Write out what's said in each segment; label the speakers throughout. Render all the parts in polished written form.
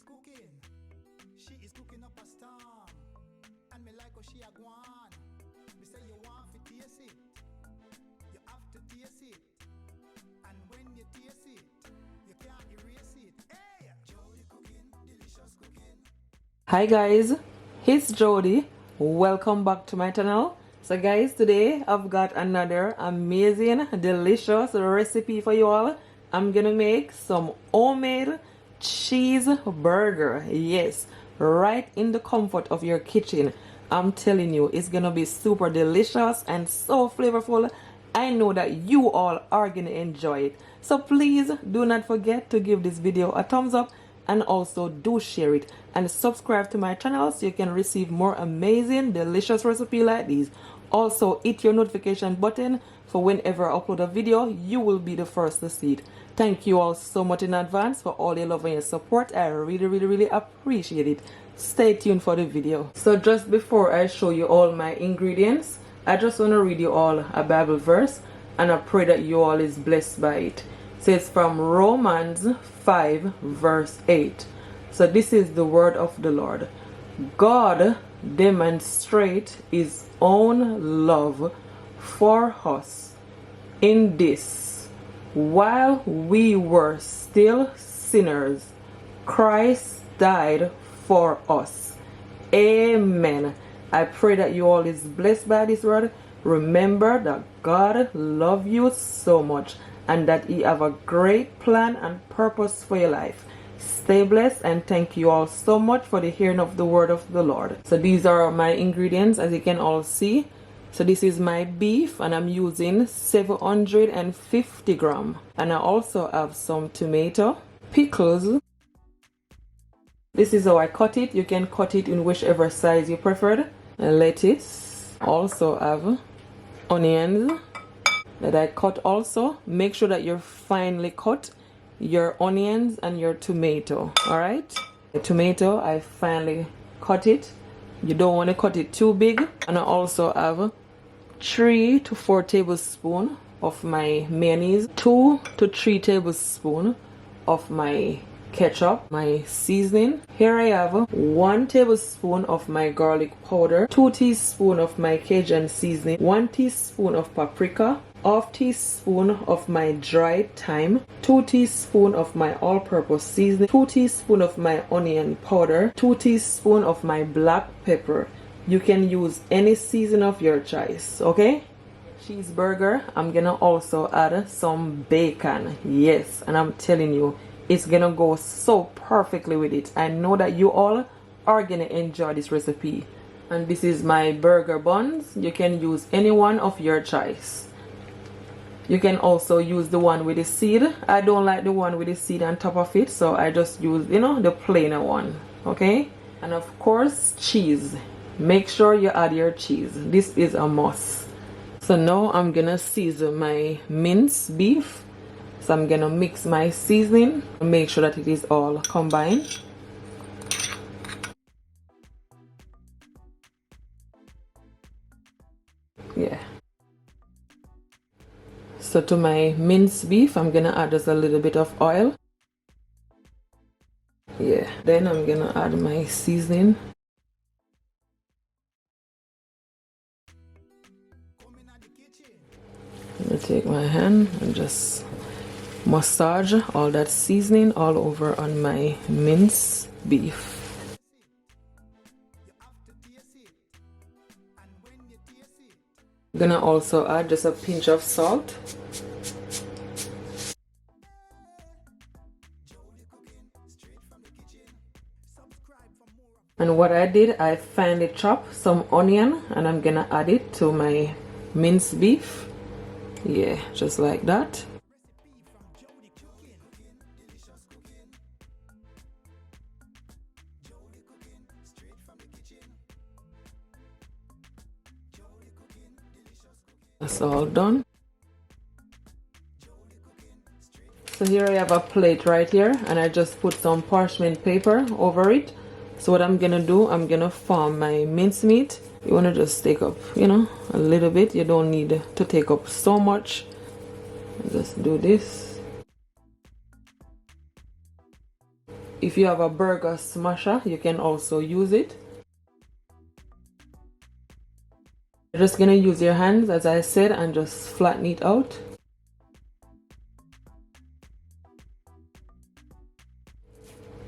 Speaker 1: cooking. She is cooking up a storm. And me like how she a gwan. Me say you want to taste it. You have to taste it. And when you taste it, you can't erase it. Hey! Jody cooking, delicious cooking.
Speaker 2: Hi guys, it's Jody. Welcome back to my channel. So guys, today I've got another amazing, delicious recipe for you all. I'm gonna make some homemade cheeseburger. Yes, right in the comfort of your kitchen. I'm telling you, it's gonna be super delicious and so flavorful. I know that you all are gonna enjoy it. So please do not forget to give this video a thumbs up and also do share it and subscribe to my channel so you can receive more amazing, delicious recipe like these. Also hit your notification button for whenever I upload a video, you will be the first to see it. Thank you all so much in advance for all your love and your support. I really appreciate it. Stay tuned for the video. So just before I show you all my ingredients, I just want to read you all a Bible verse, and I pray that you all is blessed by it. So it's from Romans 5 verse 8. So this is the word of the Lord. God demonstrate his own love for us in this: while we were still sinners, Christ died for us. Amen. I pray that you all is blessed by this word. Remember that God loves you so much and that he have a great plan and purpose for your life. Stay blessed, and thank you all so much for the hearing of the word of the Lord. So these are my ingredients, as you can all see. So this is my beef, and I'm using 750 grams. And I also have some tomato, pickles. This is how I cut it. You can cut it in whichever size you preferred. And lettuce. Also have onions that I cut also. Make sure that you're finely cut your onions and your tomato. Alright, the tomato, I finally cut it. You don't want to cut it too big. And I also have 3 to 4 tablespoons of my mayonnaise, 2 to 3 tablespoons of my ketchup, my seasoning. Here I have 1 tablespoon of my garlic powder, 2 teaspoons of my Cajun seasoning, 1 teaspoon of paprika, half teaspoon of my dried thyme, 2 teaspoons of my all-purpose seasoning, 2 teaspoons of my onion powder, 2 teaspoons of my black pepper. You can use any season of your choice, okay? Cheeseburger, I'm gonna also add some bacon. Yes, and I'm telling you, it's gonna go so perfectly with it. I know that you all are gonna enjoy this recipe. And this is my burger buns. You can use any one of your choice. You can also use the one with the seed. I don't like the one with the seed on top of it, so I just use, the plainer one, okay? And of course, cheese. Make sure you add your cheese. This is a must. So now I'm gonna season my minced beef. So I'm gonna mix my seasoning and make sure that it is all combined. Yeah. So to my minced beef, I'm gonna add just a little bit of oil. Yeah. Then I'm gonna add my seasoning. I'm gonna take my hand and just massage all that seasoning all over on my minced beef. I'm gonna also add just a pinch of salt. And what I did, I finely chopped some onion and I'm gonna add it to my minced beef. Yeah, just like that. That's all done. So here I have a plate right here, and I just put some parchment paper over it. So what I'm gonna do, I'm gonna form my mincemeat. You wanna just take up, a little bit. You don't need to take up so much. Just do this. If you have a burger smasher, you can also use it. You're just gonna use your hands, as I said, and just flatten it out.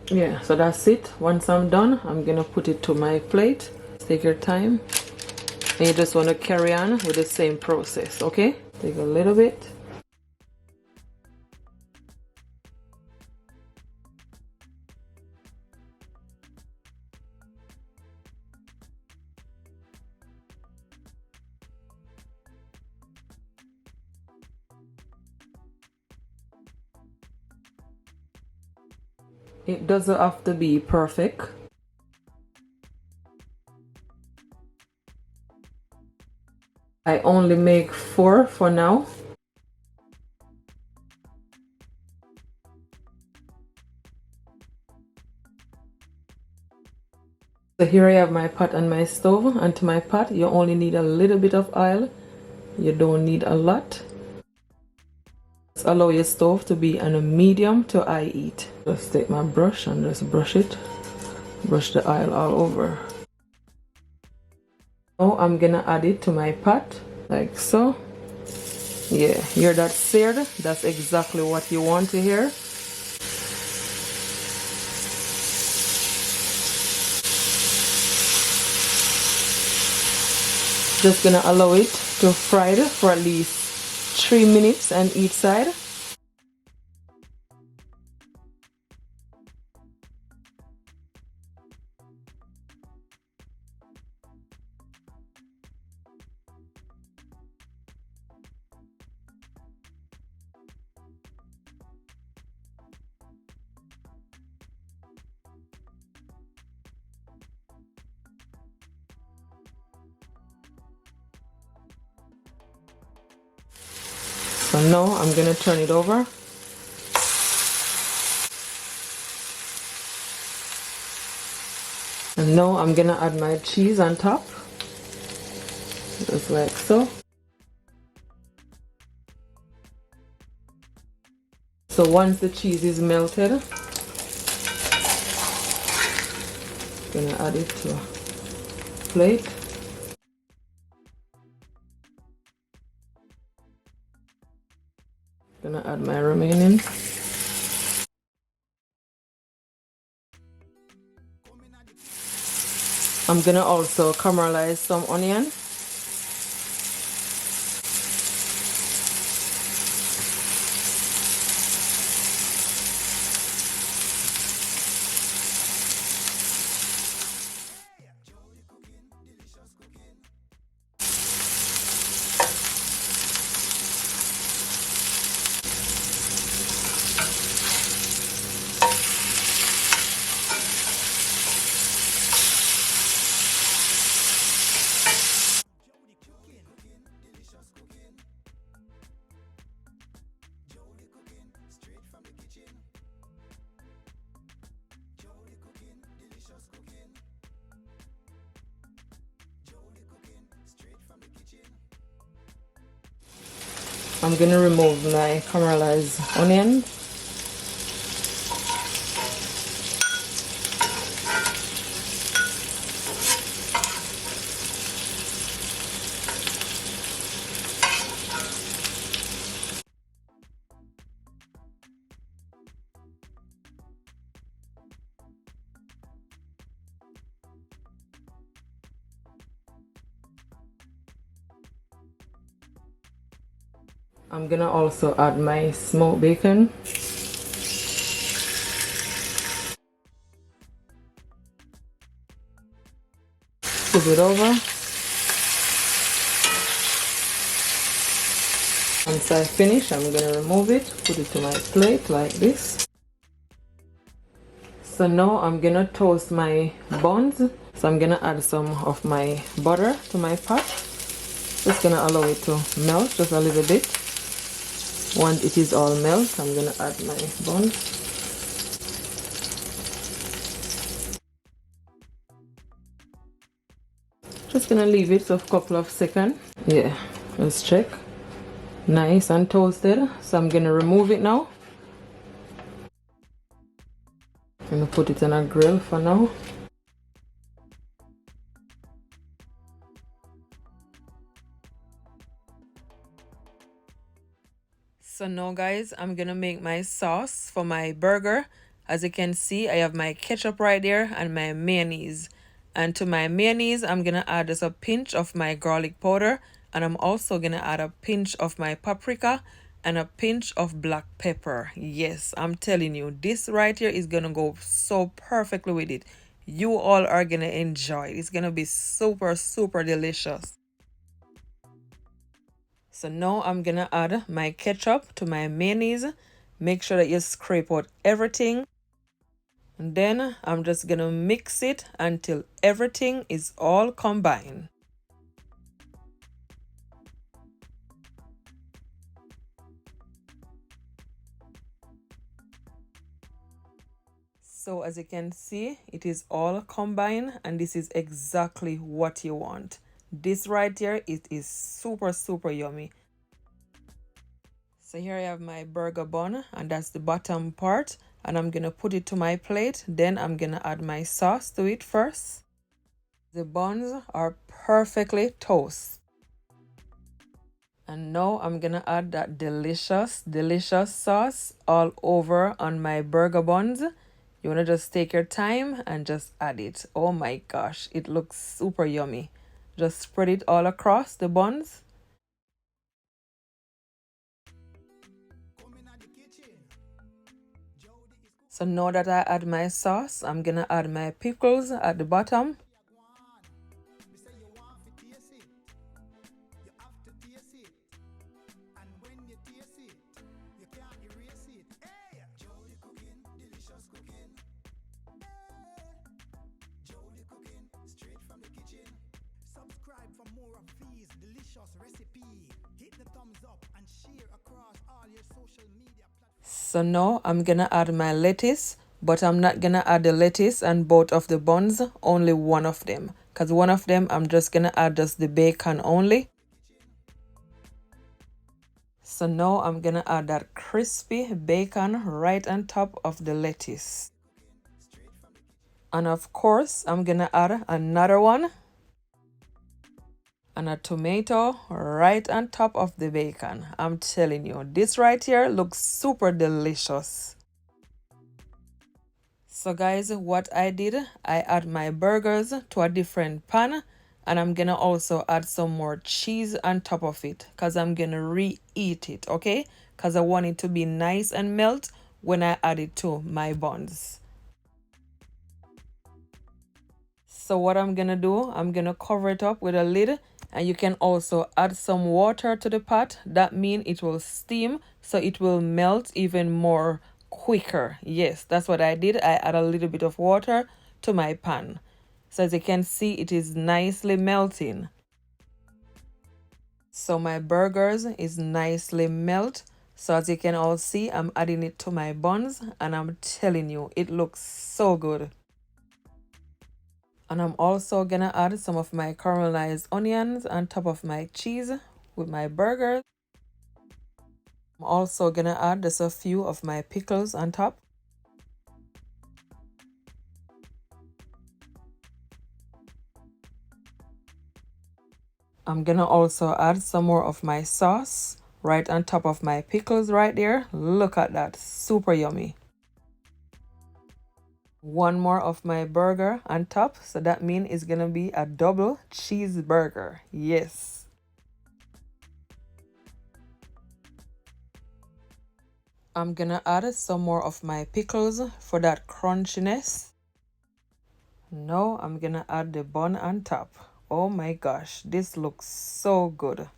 Speaker 2: Yeah, so that's it. Once I'm done, I'm gonna put it to my plate. Take your time. And you just want to carry on with the same process, okay? Take a little bit. It doesn't have to be perfect. I only make 4 for now. So here I have my pot on my stove, and to my pot you only need a little bit of oil. You don't need a lot. Just allow your stove to be on a medium to high heat. Just take my brush and just brush it. Brush the oil all over. Now I'm gonna add it to my pot, like so. Yeah, hear that seared? That's exactly what you want to hear. Just gonna allow it to fry for at least 3 minutes on each side. So now I'm gonna turn it over. And now I'm gonna add my cheese on top. Just like so. So once the cheese is melted, I'm gonna add it to a plate. Gonna add my remaining. I'm gonna also caramelize some onion. I'm gonna remove my caramelized onion. I'm gonna also add my smoked bacon. Flip it over. Once I finish, I'm gonna remove it, put it to my plate like this. So now I'm gonna toast my buns. So I'm gonna add some of my butter to my pot. Just gonna allow it to melt just a little bit. Once it is all melt, I'm gonna add my buns. Just gonna leave it for a couple of seconds. Yeah, let's check. Nice and toasted. So I'm gonna remove it now. I'm gonna put it on a grill for now. So now guys, I'm gonna make my sauce for my burger. As you can see, I have my ketchup right there and my mayonnaise. And to my mayonnaise, I'm gonna add just a pinch of my garlic powder, and I'm also gonna add a pinch of my paprika and a pinch of black pepper. Yes, I'm telling you, this right here is gonna go so perfectly with it. You all are gonna enjoy it. It's gonna be super, super delicious. So now I'm gonna add my ketchup to my mayonnaise. Make sure that you scrape out everything. And then I'm just gonna mix it until everything is all combined. So as you can see, it is all combined, and this is exactly what you want. This right here, it is super, super yummy. So here I have my burger bun, and that's the bottom part, and I'm gonna put it to my plate. Then I'm gonna add my sauce to it first. The buns are perfectly toast. And now I'm gonna add that delicious, delicious sauce all over on my burger buns. You wanna just take your time and just add it. Oh my gosh, it looks super yummy. Just spread it all across the buns. So now that I add my sauce, I'm gonna add my pickles at the bottom.
Speaker 1: Subscribe for more of these delicious recipes. Hit the thumbs up and share across all your social media platforms.
Speaker 2: So now I'm gonna add my lettuce, but I'm not gonna add the lettuce and both of the buns, only one of them. Because one of them I'm just gonna add just the bacon only. So now I'm gonna add that crispy bacon right on top of the lettuce. And of course, I'm gonna add another one. And a tomato right on top of the bacon. I'm telling you, this right here looks super delicious. So guys, what I did, I add my burgers to a different pan, and I'm gonna also add some more cheese on top of it because I'm gonna reheat it, okay? Because I want it to be nice and melt when I add it to my buns. So what I'm gonna do, I'm gonna cover it up with a lid, and you can also add some water to the pot. That means it will steam, so it will melt even more quicker. Yes, that's what I did. I add a little bit of water to my pan. So as you can see, it is nicely melting. So my burgers is nicely melt. So as you can all see, I'm adding it to my buns, and I'm telling you, it looks so good. And I'm also gonna add some of my caramelized onions on top of my cheese with my burgers. I'm also gonna add just a few of my pickles on top. I'm gonna also add some more of my sauce right on top of my pickles right there. Look at that, super yummy. One more of my burger on top, so that means it's gonna be a double cheeseburger. Yes. I'm gonna add some more of my pickles for that crunchiness. Now I'm gonna add the bun on top. Oh my gosh, this looks so good.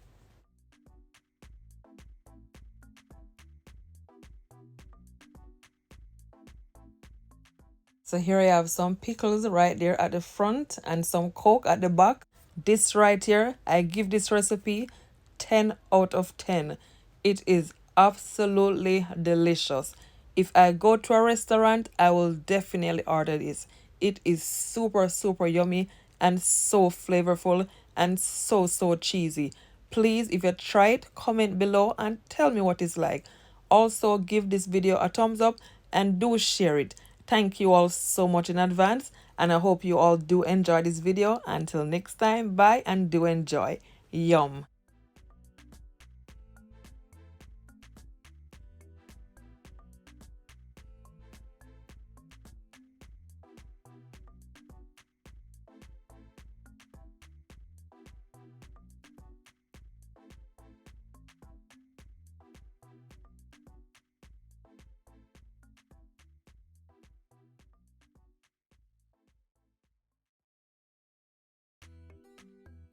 Speaker 2: So here I have some pickles right there at the front and some Coke at the back. This right here, I give this recipe 10 out of 10. It is absolutely delicious. If I go to a restaurant, I will definitely order this. It is super, super yummy and so flavorful and so, so cheesy. Please, if you try it, comment below and tell me what it's like. Also, give this video a thumbs up and do share it. thank you all so much in advance, and I hope you all do enjoy this video. Until next time, bye and do enjoy. Yum.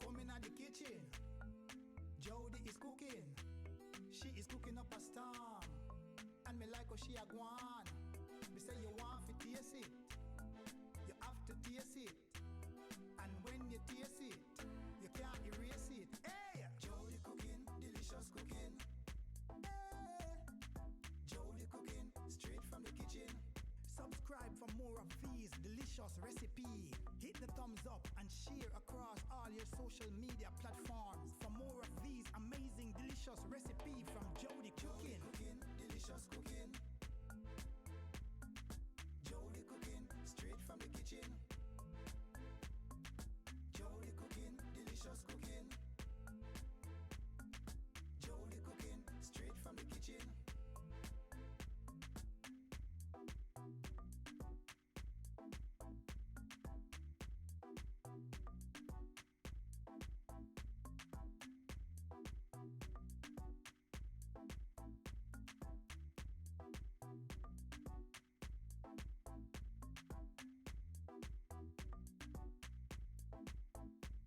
Speaker 1: Come in at the kitchen. Jody is cooking. She is cooking up a storm. And me like how she a gwan. Me say you want to taste it. You have to taste it. And when you taste it, you can't erase it. Hey! Jody cooking, delicious cooking. Hey! Jody cooking, straight from the kitchen. Subscribe for more of these delicious recipes. Hit the thumbs up and share across all your social media platforms for more of these amazing delicious recipes.